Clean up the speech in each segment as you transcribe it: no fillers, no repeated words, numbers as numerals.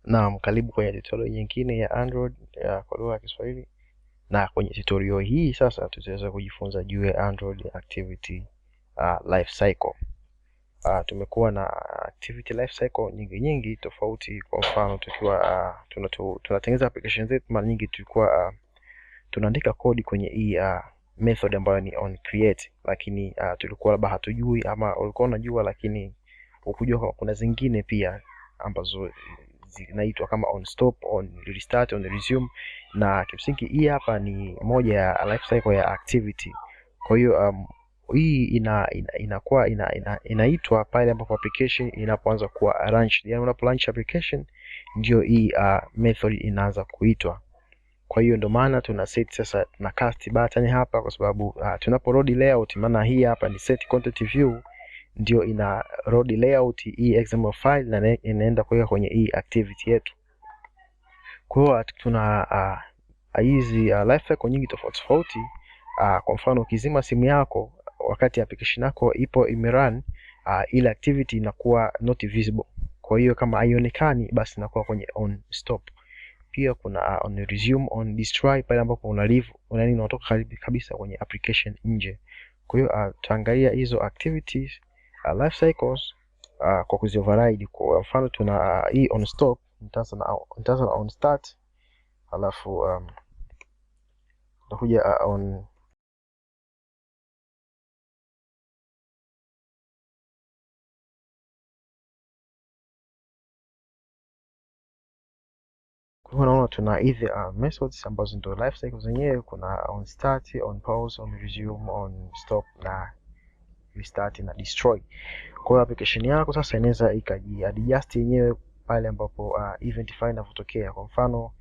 Naam, karibu kwenye tutorial nyingine ya Android kwa lugha ya Kiswahili. Na kwenye tutorial hii sasa tutaweza kujifunza juu ya Android Activity LifeCycle. Tumekuwa na Activity LifeCycle nyingi tofauti. Kwa mfano tukiwa tunatengeneza application zetu, mara nyingi tulikuwa tunaandika kodi kwenye hii method ambayo ni onCreate, lakini tulikuwa labda hatujui, ama ulikuwa unajua lakini ukujua kama kuna zingine pia ambazo zinaitwa kama onStop, onRestart, onResume, na kimsingi hii hapa ni moja ya life cycle ya activity. Kwa hiyo hii inakuwa inaitwa pale ambapo application inapoanza kuwa launched. Yani unapo launch application ndio hii method inaanza kuitwa. Kwa hiyo ndio maana tuna set sasa na cast button hapa, kwa sababu tunapo load layout, maana hii hapa ni set content view, ndio ina load layout hii XML file na inaenda kuweka kwenye hii activity yetu. Kwa hiyo tuna hizi life cycle nyingi tofauti. Kwa mfano ukizima simu yako wakati application yako ipo imerun, ile activity inakuwa not visible. Kwa hiyo kama haionekani, basi inakuwa kwenye on stop. Pia kuna on resume, on destroy, pale ambapo una leave unatoka kabisa kwenye application nje. Kwa hiyo tutaangalia hizo activities life cycles kwa kuzioverride. Kwa mfano tuna hii on stop, nitaanza na on start, alafu tutakuja on kwa naona tuna hizi methods ambazo ndio life cycle zenyewe. Kuna on start, on pause, on resume, on stop na restart na destroy. Kwa hiyo application yako sasa inaweza ikajiadjust yenyewe pale ambapo event file inapotokea. Kwa mfano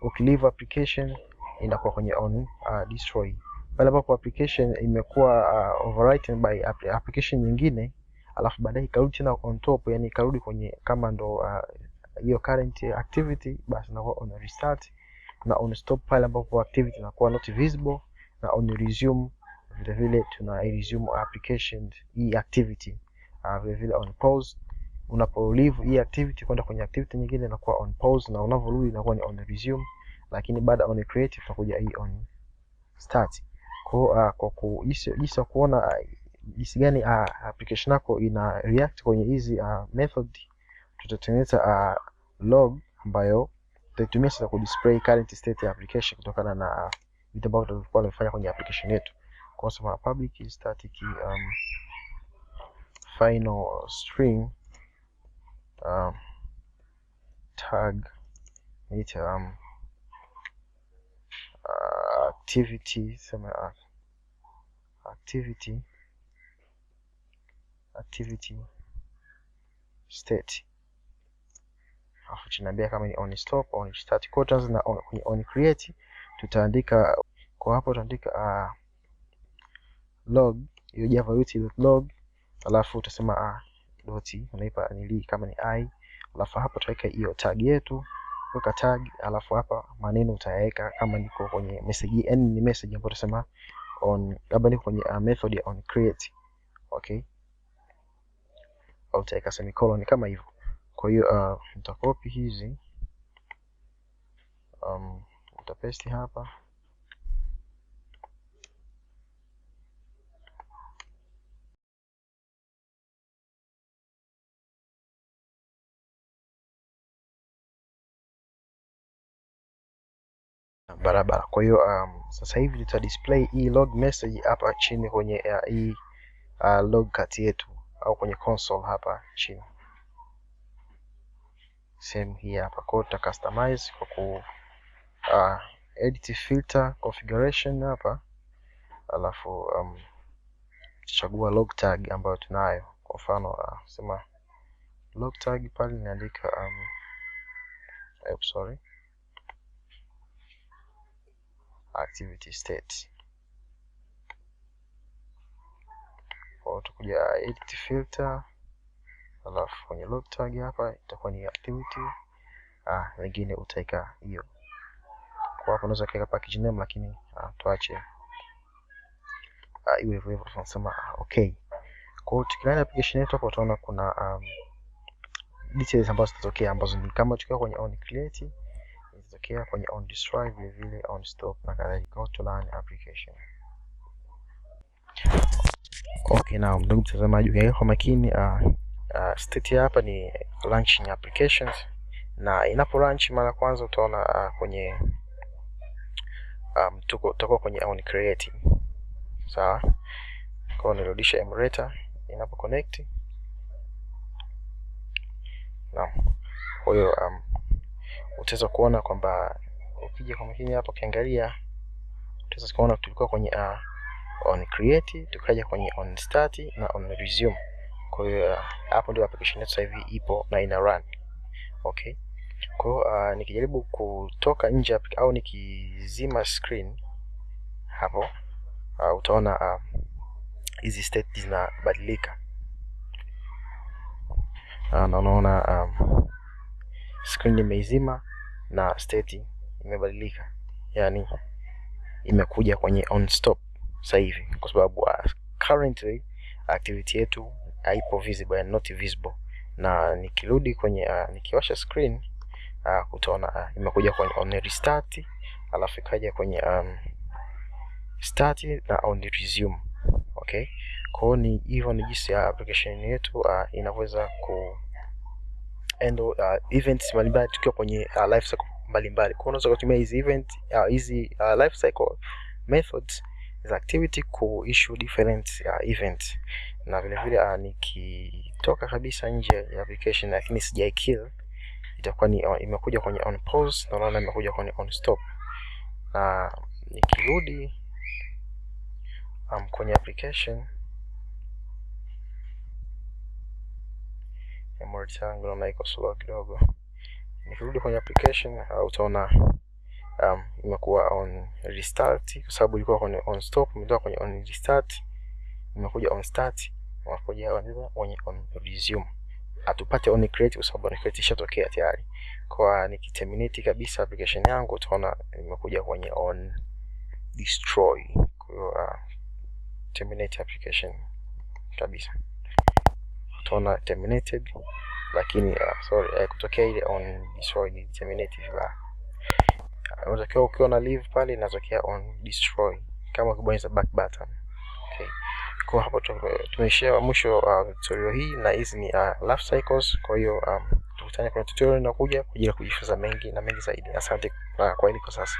ukileave application inakuwa kwenye on destroy. Pale ambapo application imekuwa overwritten by application nyingine, alafu baadaye ikarudi tena on top, yani ikarudi kwenye kama ndo hiyo current activity, basi inakuwa on restart. Na on stop pale ambapo activity inakuwa not visible, na on resume vile vile tuna resume application hii activity. Vile vile on pause, unapo leave hii activity kwenda kwenye activity nyingine inakuwa on pause, na unavorudi inakuwa ni on resume, lakini baada on create tutakuja hii on start. Kwa jinsi kuona jinsi gani application yako ina react kwenye hizi method, tutatengeneza log ambayo tutaitumia sasa ku display current state ya application kutokana na vitu ambavyo tulikuwa tunafanya kwenye application yetu. Kwa sababu public static final string tag it activity, sema activity state, alafu tunaambia kama ni on stop, on start quarters na on create tutaandika. Kwa hapo tutaandika log, hiyo java util.log, alafu utasema dot unaipa nili kama ni I, alafu hapa tutaweka hiyo tag yetu, weka tag, alafu hapa maneno utayaweka kama niko kwenye message, yani ni message ambayo tutasema on, labda niko kwenye method ya on create, okay, au utaweka semicolon kama hivyo. Kwa hiyo nitakopi hizi nitapaste hapa, barabara. Kwa hiyo sasa hivi tuta display hii log message hapa chini kwenye hii log cat yetu, au kwenye console hapa chini sehemu hii hapa. Kwa hiyo tuta customize kwa ku edit filter configuration hapa, alafu tutachagua log tag ambayo tunayo. Kwa mfano sema log tag pale niandika activity state. Kwa tukuja edit filter, alafu kwenye log tag hapa itakuwa ni activity, nyingine utaika hiyo. Kwa hapo unaweza kuweka package name, lakini tuache iwe hivyo. Tunasema okay. Kwa hiyo tukiangalia application yetu hapo utaona kuna details ambazo zitatokea, ambazo ni kama tukiwa kwenye on create, itatokea kwenye on destroy, vile vile on stop na kadhalika. To learn application. Okay, now ndugu mtazamaji, ukiangalia kwa makini state hapa ni launching applications, na inapo launch mara kwanza utaona kwenye tutakuwa kwenye on create. Sawa, kwa nirudisha emulator inapo connect. Kwa hiyo utaweza kuona kwamba ukija kwa makini hapo ukiangalia, utaweza kuona tulikuwa kwenye on create, tukaja kwenye on start na on resume. Kwa hiyo hapo ndio application yetu sasa hivi ipo na ina run. Okay, kwa hiyo nikijaribu kutoka nje au nikizima screen hapo, utaona hizi state zinabadilika. Na unaona screen imeizima na state imebadilika, yani imekuja kwenye on stop sasa hivi, kwa sababu currently activity yetu haipo visible and not visible. Na nikirudi kwenye nikiwasha screen utaona imekuja kwenye on restart, alafu ikaja kwenye start na on resume. Okay, kwa hiyo ni hivyo ni jinsi ya application yetu inaweza ku handle events mbalimbali tukiwa kwenye life cycle mbalimbali. Kwa unaweza kutumia hizi event hizi life cycle methods za activity ku issue different events. Na vile vile nikitoka kabisa nje ya application lakini sijai kill, itakuwa ni imekuja kwenye on pause, na unaona imekuja kwenye on stop. Na nikirudi kwenye application memory yangu naona iko slow kidogo. Nikirudi kwenye application utaona imekuwa on restart, kwa sababu ilikuwa kwenye on stop, imetoka kwenye on restart, imekuja on start, imekuja on resume. Atupate on create kwa sababu on create ishatokea tayari. Kwa nikiterminate kabisa application yangu, utaona imekuja kwenye on destroy. Kwa hiyo terminate application kabisa, utaona terminated, lakini sorry, kutokea ile on destroy ni terminate vibaya. Unatakiwa ukiwa na leave pale inatokea on destroy kama ukibonyeza back button. Okay, kwa hapo tumeishia mwisho wa tutorial hii, na hizi ni life cycles. Kwa hiyo tukutane kwenye tutorial inakuja kwa ajili ya kujifunza mengi na mengi zaidi. Asante kwa hili kwa sasa.